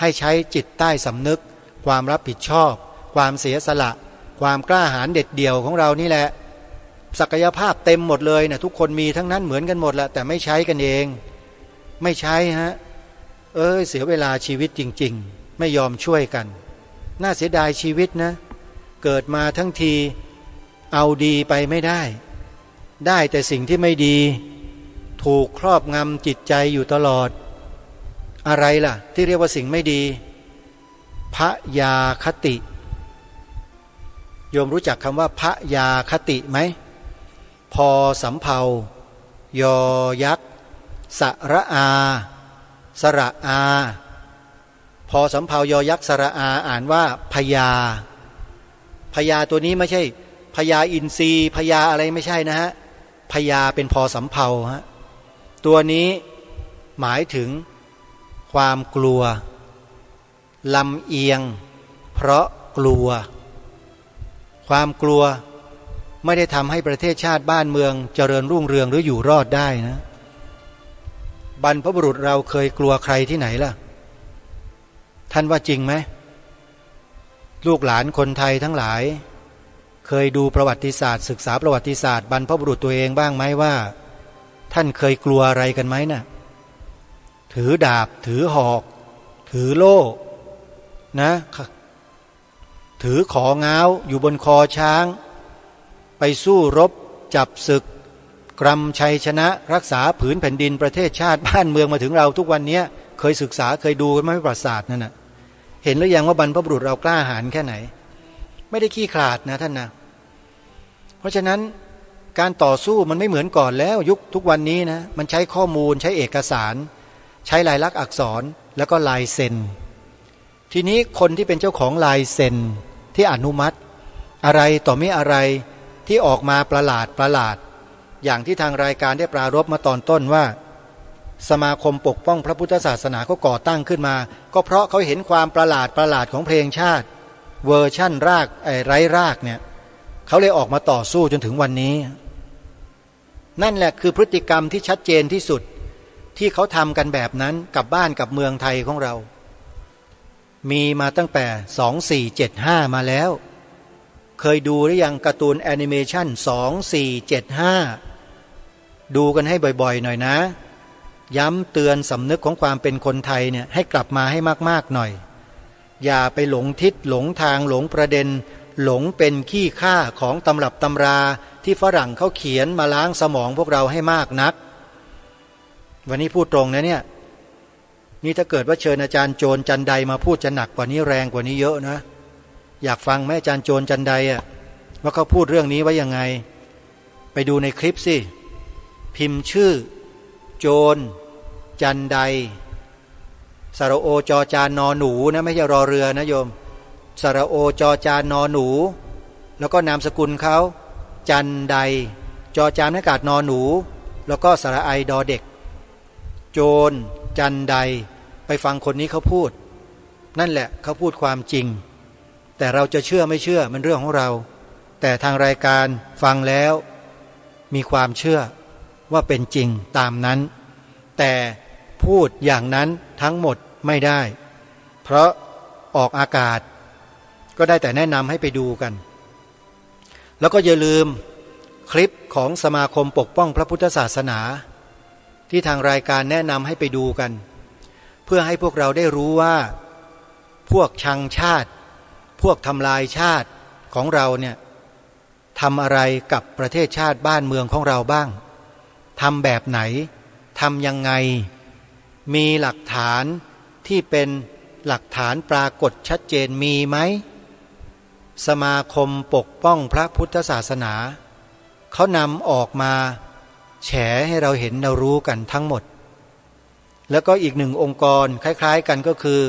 ให้ใช้จิตใต้สำนึกความรับผิดชอบความเสียสละความกล้าหาญเด็ดเดี่ยวของเรานี่แหละศักยภาพเต็มหมดเลยนะทุกคนมีทั้งนั้นเหมือนกันหมดแหละแต่ไม่ใช้กันเองไม่ใช้ฮะเสียเวลาชีวิตจริงๆไม่ยอมช่วยกันน่าเสียดายชีวิตนะเกิดมาทั้งทีเอาดีไปไม่ได้แต่สิ่งที่ไม่ดีถูกครอบงำจิตใจอยู่ตลอดอะไรล่ะที่เรียกว่าสิ่งไม่ดีพยาคติโยมรู้จักคำว่าพยาคติไหมพอสำเภายอยักษ์สระอาสระอาพอสำเภายอยักษ์สระอาอ่านว่าพยาตัวนี้ไม่ใช่พยาอินทรีย์พยาอะไรไม่ใช่นะฮะพยาเป็นพอสำเภาฮะตัวนี้หมายถึงความกลัวลำเอียงเพราะกลัวความกลัวไม่ได้ทำให้ประเทศชาติบ้านเมืองเจริญรุ่งเรืองหรืออยู่รอดได้นะบรรพบุรุษเราเคยกลัวใครที่ไหนล่ะท่านว่าจริงไหมลูกหลานคนไทยทั้งหลาย เคยดูประวัติศาสตร์ศึกษาประวัติศาสตร์บรรพบุรุษตัวเองบ้างไหมว่าท่านเคยกลัวอะไรกันไหมน่ะถือดาบถือหอกถือโล่นะถือของ้าวอยู่บนคอช้างไปสู้รบจับศึกกรำชัยชนะรักษาผืนแผ่นดินประเทศชาติบ้านเมืองมาถึงเราทุกวันนี้เคยศึกษาเคยดูกันไหมประวัติศาสตร์นั่นน่ะเห็นหรือยังว่าบรรพบุรุษเรากล้าหาญแค่ไหนไม่ได้ขี้ขลาดนะท่านนะเพราะฉะนั้นการต่อสู้มันไม่เหมือนก่อนแล้วยุคทุกวันนี้นะมันใช้ข้อมูลใช้เอกสารใช้ลายลักษณ์อักษรแล้วก็ลายเซ็นทีนี้คนที่เป็นเจ้าของลายเซ็นที่อนุมัติอะไรต่อไม่อะไรที่ออกมาประหลาดอย่างที่ทางรายการได้ปรารภมาตอนต้นว่าสมาคมปกป้องพระพุทธศาสนาเขาก่อตั้งขึ้นมาก็เพราะเขาเห็นความประหลาดของเพลงชาติเวอร์ชั่นรากไร้รากเนี่ยเขาเลยออกมาต่อสู้จนถึงวันนี้นั่นแหละคือพฤติกรรมที่ชัดเจนที่สุดที่เขาทำกันแบบนั้นกับบ้านกับเมืองไทยของเรามีมาตั้งแต่2475มาแล้วเคยดูหรือยังการ์ตูนแอนิเมชัน2475ดูกันให้บ่อยๆหน่อยนะย้ำเตือนสำนึกของความเป็นคนไทยเนี่ยให้กลับมาให้มากๆหน่อยอย่าไปหลงทิศหลงทางหลงประเด็นหลงเป็นขี้ข้าของตำรับตำราที่ฝรั่งเขาเขียนมาล้างสมองพวกเราให้มากนักวันนี้พูดตรงนะเนี่ยนี่ถ้าเกิดว่าเชิญอาจารย์โจรจันไดมาพูดจะหนักกว่านี้แรงกว่านี้เยอะนะอยากฟังไหมอาจารย์โจรจันไดอ่ะว่าเขาพูดเรื่องนี้ไว้ยังไงไปดูในคลิปสิพิมพ์ชื่อโจรจันไดสระโอจอจานนอหนูนะไม่ใช่รอเรือนะโยมสระโอจอจานนอหนูแล้วก็นามสกุลเขาจันไดจอจานอากาศนอหนูแล้วก็สระไอดอเด็กโจรจันไดไปฟังคนนี้เขาพูดนั่นแหละเขาพูดความจริงแต่เราจะเชื่อไม่เชื่อมันเรื่องของเราแต่ทางรายการฟังแล้วมีความเชื่อว่าเป็นจริงตามนั้นแต่พูดอย่างนั้นทั้งหมดไม่ได้เพราะออกอากาศก็ได้แต่แนะนำให้ไปดูกันแล้วก็อย่าลืมคลิปของสมาคมปกป้องพระพุทธศาสนาที่ทางรายการแนะนำให้ไปดูกันเพื่อให้พวกเราได้รู้ว่าพวกชังชาติพวกทำลายชาติของเราเนี่ยทำอะไรกับประเทศชาติบ้านเมืองของเราบ้างทำแบบไหนทำยังไงมีหลักฐานที่เป็นหลักฐานปรากฏชัดเจนมีไหมสมาคมปกป้องพระพุทธศาสนาเขานำออกมาแฉให้เราเห็นเรารู้กันทั้งหมดแล้วก็อีกหนึ่งองค์กรคล้ายๆกันก็คือ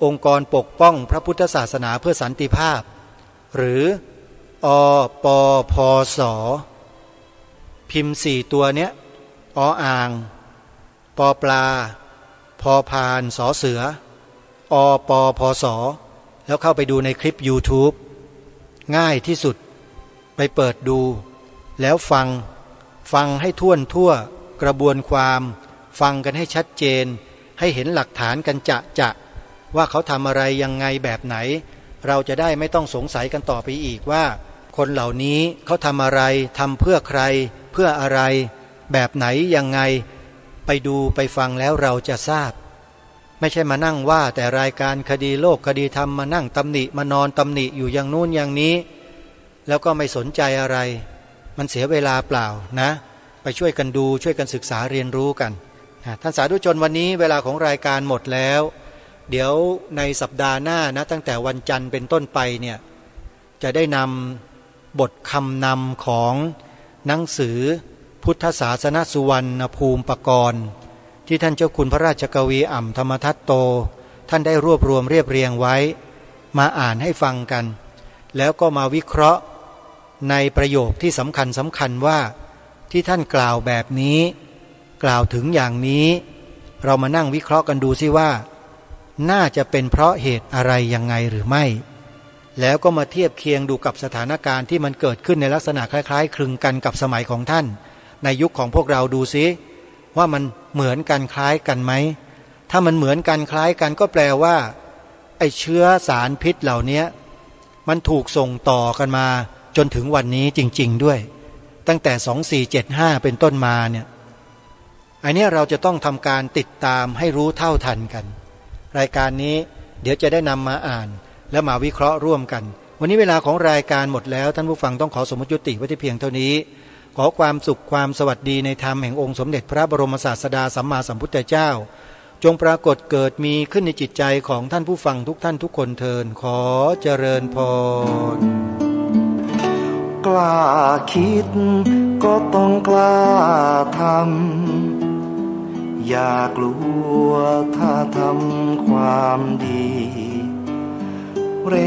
องค์กรปกป้องพระพุทธศาสนาเพื่อสันติภาพหรืออปพสพิมพ์4ตัวเนี้ยออ่างปปลาพอพานสอเสืออปพสแล้วเข้าไปดูในคลิป YouTube ง่ายที่สุดไปเปิดดูแล้วฟังให้ทั่วกระบวนความฟังกันให้ชัดเจนให้เห็นหลักฐานกันจะว่าเขาทำอะไรยังไงแบบไหนเราจะได้ไม่ต้องสงสัยกันต่อไปอีกว่าคนเหล่านี้เขาทำอะไรทำเพื่อใครเพื่ออะไรแบบไหนยังไงไปดูไปฟังแล้วเราจะทราบไม่ใช่มานั่งว่าแต่รายการคดีโลกคดีธรรมมานั่งตำหนิมานอนตำหนิอยู่อย่างนู้นอย่างนี้แล้วก็ไม่สนใจอะไรมันเสียเวลาเปล่านะไปช่วยกันดูช่วยกันศึกษาเรียนรู้กันท่านสาธุชนวันนี้เวลาของรายการหมดแล้วเดี๋ยวในสัปดาห์หน้านะตั้งแต่วันจันทร์เป็นต้นไปเนี่ยจะได้นำบทคำนำของหนังสือพุทธศาสนสุวรรณภูมิปกรณ์ที่ท่านเจ้าคุณพระราชกวีอ่ำธรรมทัตโตท่านได้รวบรวมเรียบเรียงไว้มาอ่านให้ฟังกันแล้วก็มาวิเคราะห์ในประโยคที่สำคัญว่าที่ท่านกล่าวแบบนี้กล่าวถึงอย่างนี้เรามานั่งวิเคราะห์กันดูซิว่าน่าจะเป็นเพราะเหตุอะไรยังไงหรือไม่แล้วก็มาเทียบเคียงดูกับสถานการณ์ที่มันเกิดขึ้นในลักษณะคล้ายๆคลึงกันกับสมัยของท่านในยุคของพวกเราดูซิว่ามันเหมือนกันคล้ายกันไหมถ้ามันเหมือนกันคล้ายกันก็แปลว่าไอ้เชื้อสารพิษเหล่านี้มันถูกส่งต่อกันมา จนถึงวันนี้จริงๆด้วยตั้งแต่2475เป็นต้นมาเนี่ยอันนี้เราจะต้องทำการติดตามให้รู้เท่าทันกันรายการนี้เดี๋ยวจะได้นำมาอ่านและมาวิเคราะห์ร่วมกันวันนี้เวลาของรายการหมดแล้วท่านผู้ฟังต้องขอสมมติยุติไว้ที่เพียงเท่านี้ขอความสุขความสวัสดีในธรรมแห่งองค์สมเด็จพระบรมศาสดาสัมมาสัมพุทธเจ้าจงปรากฏเกิดมีขึ้นในจิตใจของท่านผู้ฟังทุกท่านทุกคนเทินขอเจริญพรกล้าคิดก็ต้องกล้าทำอย่ากลัวถ้าทำความดี